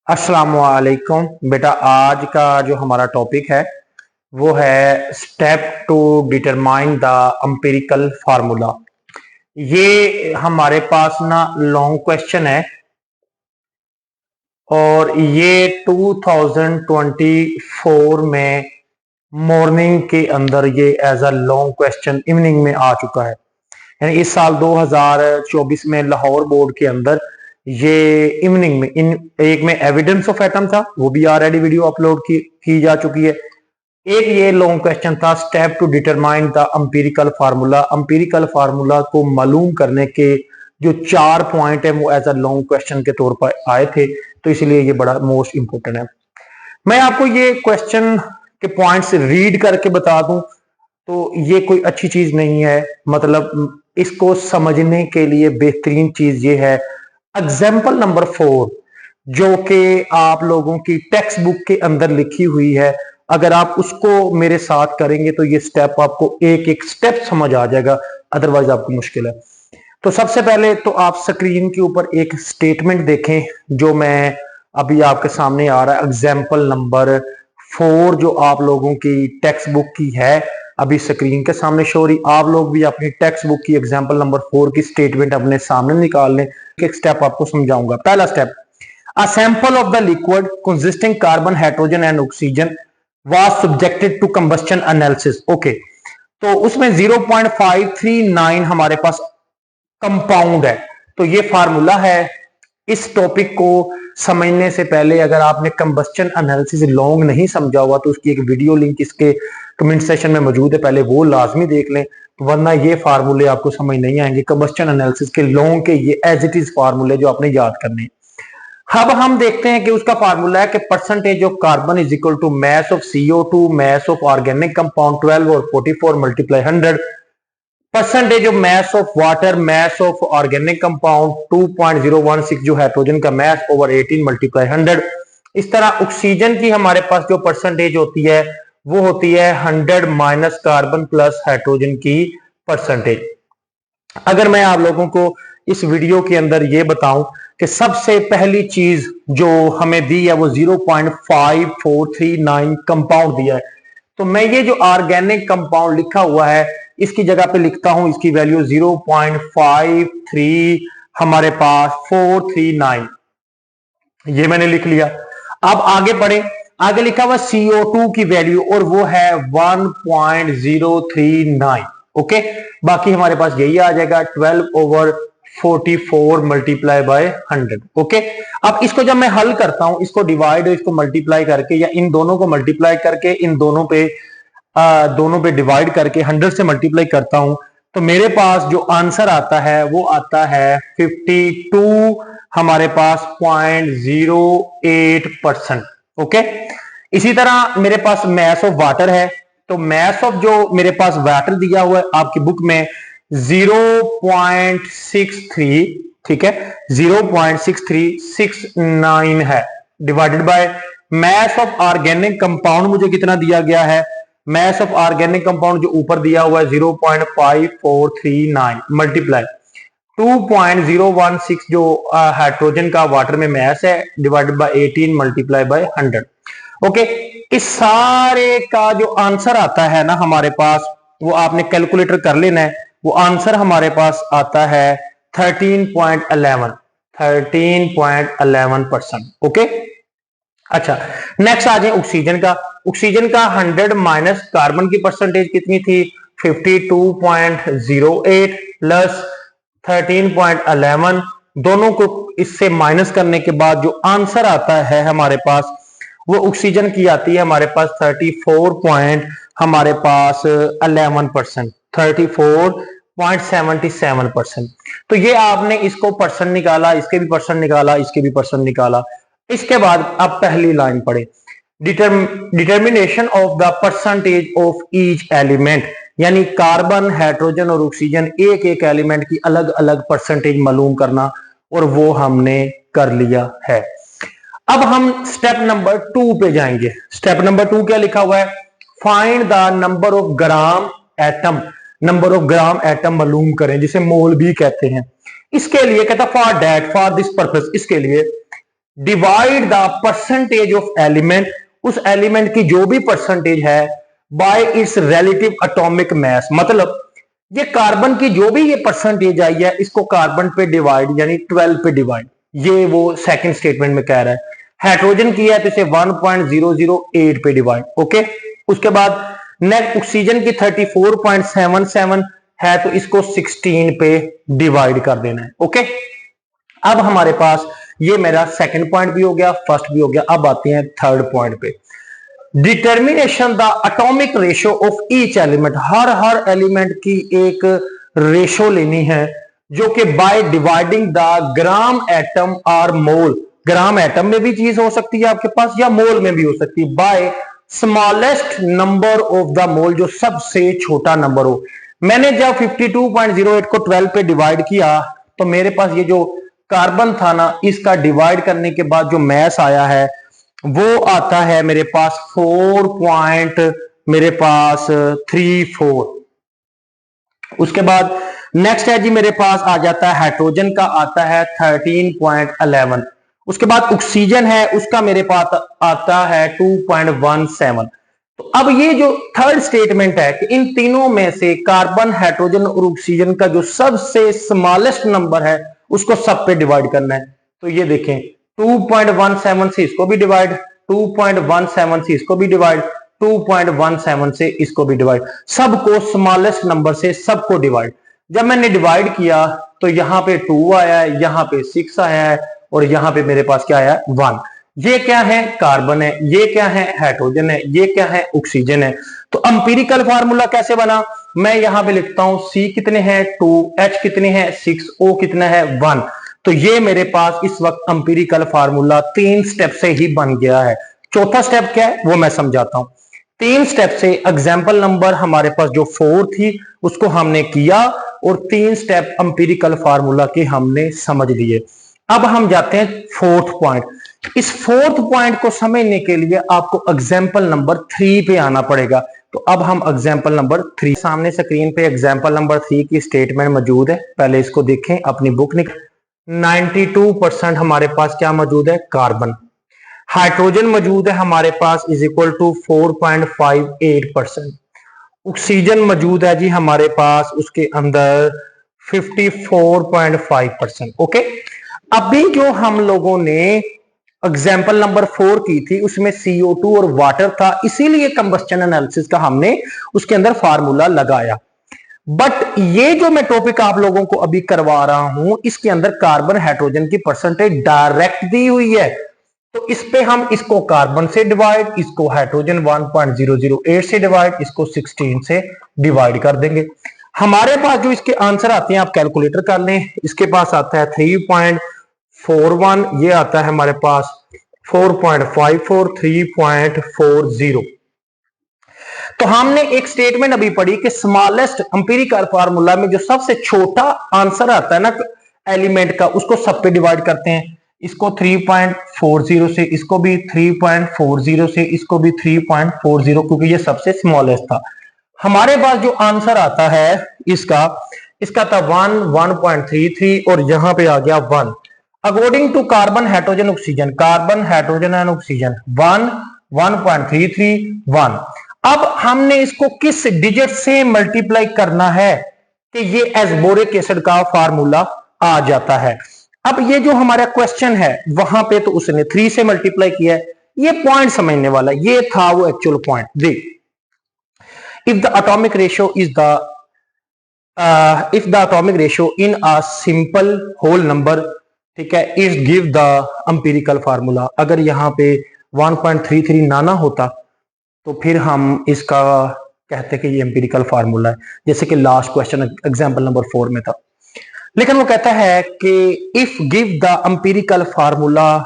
अस्सलाम वालेकुम बेटा। आज का जो हमारा टॉपिक है वो है step to determine the empirical formula. ये हमारे पास ना लॉन्ग क्वेश्चन है और ये 2024 में मॉर्निंग के अंदर ये as a long question evening में आ चुका है। यानी इस साल 2024 में लाहौर बोर्ड के अंदर ये इवनिंग में इन एक में एविडेंस ऑफ एटम था, वो भी ऑलरेडी वीडियो अपलोड की जा चुकी है। एक ये लॉन्ग क्वेश्चन था step to determine the empirical formula. Empirical formula को मालूम करने के जो 4 पॉइंट है वो एज अ लॉन्ग क्वेश्चन के तौर पर आए थे, तो इसलिए ये बड़ा मोस्ट इंपोर्टेंट है। मैं आपको ये क्वेश्चन के पॉइंट्स रीड करके बता दूं तो ये कोई अच्छी चीज नहीं है। मतलब इसको समझने के लिए बेहतरीन चीज ये है एग्जाम्पल नंबर 4 जो कि आप लोगों की टेक्स्ट बुक के अंदर लिखी हुई है। अगर आप उसको मेरे साथ करेंगे तो ये स्टेप आपको एक एक स्टेप समझ आ जाएगा, अदरवाइज आपको मुश्किल है। तो सबसे पहले तो आप स्क्रीन के ऊपर एक स्टेटमेंट देखें जो मैं अभी आपके सामने आ रहा है। एग्जाम्पल नंबर 4 जो आप लोगों की टेक्स्ट बुक की है अभी स्क्रीन के सामने शो रही। आप लोग भी अपनी टेक्स्ट बुक की एग्जाम्पल नंबर 4 की स्टेटमेंट अपने सामने निकाल लें। एक स्टेप आपको समझाऊंगा। पहला step, a sample of the liquid consisting carbon, hydrogen and oxygen was subjected to combustion analysis. Okay, तो उसमें 0.539 हमारे पास कंपाउंड है। तो ये फार्मूला है। इस टॉपिक को समझने से पहले अगर आपने कंबस्शन एनालिसिस लॉन्ग नहीं समझा हुआ तो उसकी एक वीडियो लिंक इसके कमेंट सेक्शन में मौजूद है, पहले वो लाजमी देख लें, वरना ये फार्मूले आपको समझ नहीं आएंगे। कंबस्शन एनालिसिस के लॉन्ग के ये एज इट इज फार्मूले जो आपने याद करने। अब हम देखते हैं कि उसका फार्मूला है कि percentage of carbon is equal to mass of CO2 mass of organic compound 12 और 44 multiply 100, percentage of mass of water mass of organic compound 2.016 जो हाइड्रोजन का मास ओवर 18 मल्टीप्लाई 100। इस तरह ऑक्सीजन की हमारे पास जो परसेंटेज होती है वो होती है 100 माइनस कार्बन प्लस हाइड्रोजन की परसेंटेज। अगर मैं आप लोगों को इस वीडियो के अंदर ये बताऊं कि सबसे पहली चीज जो हमें दी है वो 0.5439 कंपाउंड दिया है, तो मैं ये जो ऑर्गेनिक कंपाउंड लिखा हुआ है इसकी जगह पे लिखता हूं इसकी वैल्यू 0.53 हमारे पास 439, ये मैंने लिख लिया। अब आगे पढ़े, आगे लिखा हुआ CO2 की वैल्यू और वो है 1.039। ओके, बाकी हमारे पास यही आ जाएगा 12 ओवर 44 मल्टीप्लाई बाय 100। ओके, अब इसको जब मैं हल करता हूं, इसको डिवाइड इसको मल्टीप्लाई करके या इन दोनों को मल्टीप्लाई करके इन दोनों पे डिवाइड करके 100 से मल्टीप्लाई करता हूं तो मेरे पास जो आंसर आता है वो आता है 52 हमारे पास 0.08%। ओके, इसी तरह मेरे पास मास ऑफ वाटर है, तो मास ऑफ जो मेरे पास वाटर दिया हुआ है आपकी बुक में 0.63, ठीक है, 0.6369 है, divided by mass of organic compound मुझे कितना दिया गया है, मास ऑफ ऑर्गेनिक कंपाउंड जो ऊपर दिया हुआ है 0.5439 मल्टीप्लाई 2.016 जो हाइड्रोजन का वाटर में मास है divided by 18 multiply by 100। Okay, इस सारे का जो आंसर आता है ना हमारे पास वो आपने कैलकुलेटर कर लेना है। वो आंसर हमारे पास आता है 13.11%। ओके, अच्छा, नेक्स्ट आ जाए ऑक्सीजन का। ऑक्सीजन का 100 माइनस कार्बन की परसेंटेज कितनी थी 52.08 प्लस 13.11, दोनों को इससे माइनस करने के बाद जो आंसर आता है हमारे पास वो ऑक्सीजन की आती है हमारे पास 34 हमारे पास 11%, 34.77%। तो ये आपने इसको परसेंट निकाला, इसके भी परसेंट निकाला, इसके भी परसेंट निकाला। इसके बाद अब पहली लाइन पढ़े, determination of the percentage of each element, यानी कार्बन, हाइड्रोजन और ऑक्सीजन एक एक एलिमेंट की अलग अलग परसेंटेज मालूम करना, और वो हमने कर लिया है। अब हम स्टेप नंबर 2 पे जाएंगे। स्टेप नंबर 2 क्या लिखा हुआ है, find the number of gram atom, number of gram atom मालूम करें जिसे मोल भी कहते हैं। इसके लिए कहता for that, for this purpose, इसके लिए divide the percentage of element, उस एलिमेंट की जो भी परसेंटेज है, bye it's relative atomic mass, मतलब ये कार्बन की जो भी ये परसेंटेज आई है इसको कार्बन पे डिवाइड यानी 12 पे डिवाइड, ये वो सेकंड स्टेटमेंट में कह रहा है। हाइड्रोजन की है तो इसे 1.008 पे डिवाइड, ओके। उसके बाद नेक्स्ट ऑक्सीजन की 34.77 है तो इसको 16 पे डिवाइड कर देना है, ओके। अब हमारे पास ये मेरा सेकंड पॉइंट भी हो गया, फर्स्ट भी हो गया। अब आते हैं थर्ड पॉइंट पे, determination the atomic ratio of each element, her element की एक रेशो लेनी है जो कि by dividing the gram atom और मोल, ग्राम एटम में भी चीज हो सकती है आपके पास या मोल में भी हो सकती है, by smallest number of the mole, जो सबसे छोटा नंबर हो। मैंने जब 52.08 को 12 पे डिवाइड किया तो मेरे पास ये जो कार्बन था ना, इसका डिवाइड करने के बाद जो मैस आया है वो आता है मेरे पास 4.34। उसके बाद नेक्स्ट है जी मेरे पास आ जाता है हाइड्रोजन का, आता है 13.11। उसके बाद ऑक्सीजन है उसका मेरे पास आता है 2.17। तो अब ये जो थर्ड स्टेटमेंट है कि इन तीनों में से कार्बन, हाइड्रोजन और ऑक्सीजन का जो सबसे स्मॉलेस्ट नंबर है उसको सब पे डिवाइड करना है। तो ये देखें 2.17 से इसको भी डिवाइड, 2.17 से इसको भी डिवाइड, 2.17 से इसको भी डिवाइड, सबको स्मॉलेस्ट नंबर से सबको डिवाइड। जब मैंने डिवाइड किया तो यहां पे 2 आया है, यहां पे 6 आया है और यहां पे मेरे पास क्या आया है 1। ये क्या है? कार्बन है। ये क्या है? हाइड्रोजन है। ये क्या है? ऑक्सीजन है। तो अंपिरिकल फार्मूला कैसे बना? मैं यहां पे लिखता हूं C कितने हैं 2, H कितने हैं 6, O कितना है 1। तो ये मेरे पास इस वक्त अंपिरिकल फार्मूला 3 स्टेप से ही बन गया है। चौथा स्टेप क्या है वो मैं समझाता हूं। 3 स्टेप से एग्जाम्पल नंबर हमारे पास जो 4 थी उसको हमने किया और 3 स्टेप अंपिरिकल फार्मूला के हमने समझ लिए। अब हम जाते हैं फोर्थ पॉइंट। इस फोर्थ पॉइंट को समझने के लिए आपको एग्जाम्पल नंबर 3 पे आना पड़ेगा। तो अब हम एग्जाम्पल नंबर 3, सामने स्क्रीन पे एग्जाम्पल नंबर 3 की स्टेटमेंट मौजूद है, पहले इसको देखें, अपनी बुक निकल। 92% हमारे पास क्या मौजूद है? कार्बन। हाइड्रोजन मौजूद है हमारे पास इज इक्वल टू 4.58%। ऑक्सीजन मौजूद है जी हमारे पास उसके अंदर 54.5%। ओके, अभी जो हम लोगों ने एग्जाम्पल नंबर 4 की थी उसमें CO2 और वाटर था, इसीलिए कंबस्टन एनालिसिस का हमने उसके अंदर फार्मूला लगाया। बट ये जो मैं टॉपिक आप लोगों को अभी करवा रहा हूं इसके अंदर कार्बन हाइड्रोजन की परसेंटेज डायरेक्ट दी हुई है। तो इस पे हम इसको कार्बन से डिवाइड, इसको हाइड्रोजन 1.008 से डिवाइड, इसको 16 से डिवाइड कर देंगे। हमारे पास जो इसके आंसर आते हैं आप कैलकुलेटर कर लें। इसके पास आता है 3.41, ये आता है हमारे पास 4.54, 3.40। तो हमने एक स्टेटमेंट अभी पढ़ी कि स्मॉलेस्ट एम्पिरिकल फार्मूला में जो सबसे छोटा आंसर आता है ना एलिमेंट का, उसको सब पे डिवाइड करते हैं। इसको 3.40 से, इसको भी 3.40 से, इसको भी 3.40, क्योंकि ये सबसे स्मॉलेस्ट था। हमारे पास जो आंसर आता है इसका था 1.33 और यहां पे आ गया 1। According to carbon hydrogen oxygen, carbon hydrogen and oxygen 1.33 1। अब हमने इसको किस डिजिट से मल्टीप्लाई करना है कि ये एस्बोरिक एसिड का फार्मूला आ जाता है। अब ये जो हमारा क्वेश्चन है वहां पे तो उसने 3 से मल्टीप्लाई किया है। ये पॉइंट समझने वाला, ये था वो एक्चुअल पॉइंट। देख, if the atomic ratio is the if the atomic ratio in a simple whole number, ठीक है, is give the empirical formula। अगर यहां पे 1.33 ना होता तो फिर हम इसका कहते कि ये एम्पिरिकल फार्मूला है, जैसे कि लास्ट क्वेश्चन एग्जांपल नंबर 4 में था। लेकिन वो कहता है कि if give the empirical formula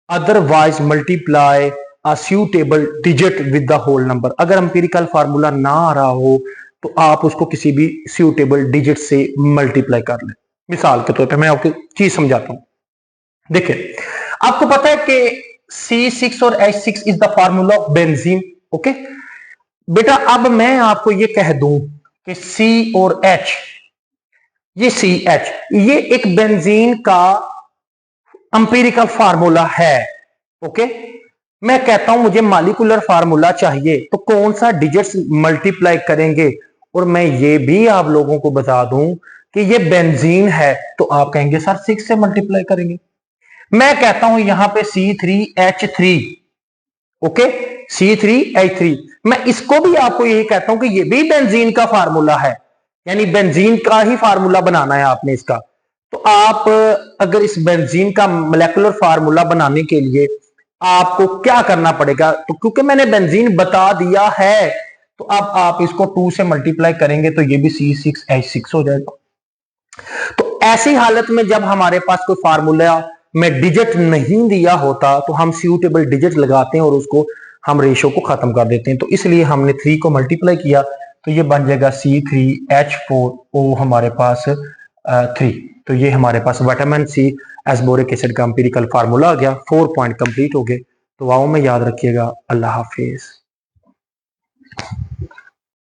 otherwise multiply a suitable digit with the whole number. अगर एम्पिरिकल फार्मूला ना आ रहा हो तो आप उसको किसी भी सूटेबल डिजिट से मल्टीप्लाई कर लें। मिसाल के तौर पे मैं आपको चीज समझाता हूं। देखिए, आपको पता है कि C6 और H6 is the formula of benzene. Okay बेटा, अब मैं आपको ये कह दूं कि C और H, ये CH, ये एक बेंजीन का एम्पिरिकल फार्मूला है। ओके, मैं कहता हूं मुझे मॉलिक्यूलर फार्मूला चाहिए, तो कौन सा डिजिट्स मल्टीप्लाई करेंगे। और मैं ये भी आप लोगों को बता दूं कि ये बेंजीन है, तो आप कहेंगे सर 6 से मल्टीप्लाई करेंगे। मैं कहता हूं यहां पे C3H3, ओके, C3H3, मैं इसको भी आपको यही कहता हूं कि ये भी बेंजीन का फार्मूला है, यानी बेंजीन का ही फार्मूला बनाना है आपने इसका। तो आप अगर इस बेंजीन का मोलेकुलर फार्मूला बनाने के लिए आपको क्या करना पड़ेगा, तो क्योंकि मैंने बेंजीन बता दिया है, तो अब आप इसको 2 से मल्टीप्लाई करेंगे तो ये भी C6H6 हो जाएगा। तो ऐसी हालत में जब हमारे पास कोई फार्मूला में डिजिट नहीं दिया होता, तो हम सूटेबल डिजिट लगाते हैं और उसको हम रेशो को खत्म कर देते हैं। तो इसलिए हमने 3 को मल्टीप्लाई किया, तो ये बन जाएगा C3H4O हमारे पास 3। तो ये हमारे पास विटामिन सी एस्बोरिक एसिड का एम्पिरिकल फार्मूला आ गया। 4 पॉइंट कंप्लीट हो गए। तो वाओ में याद रखिएगा। अल्लाह हाफिज।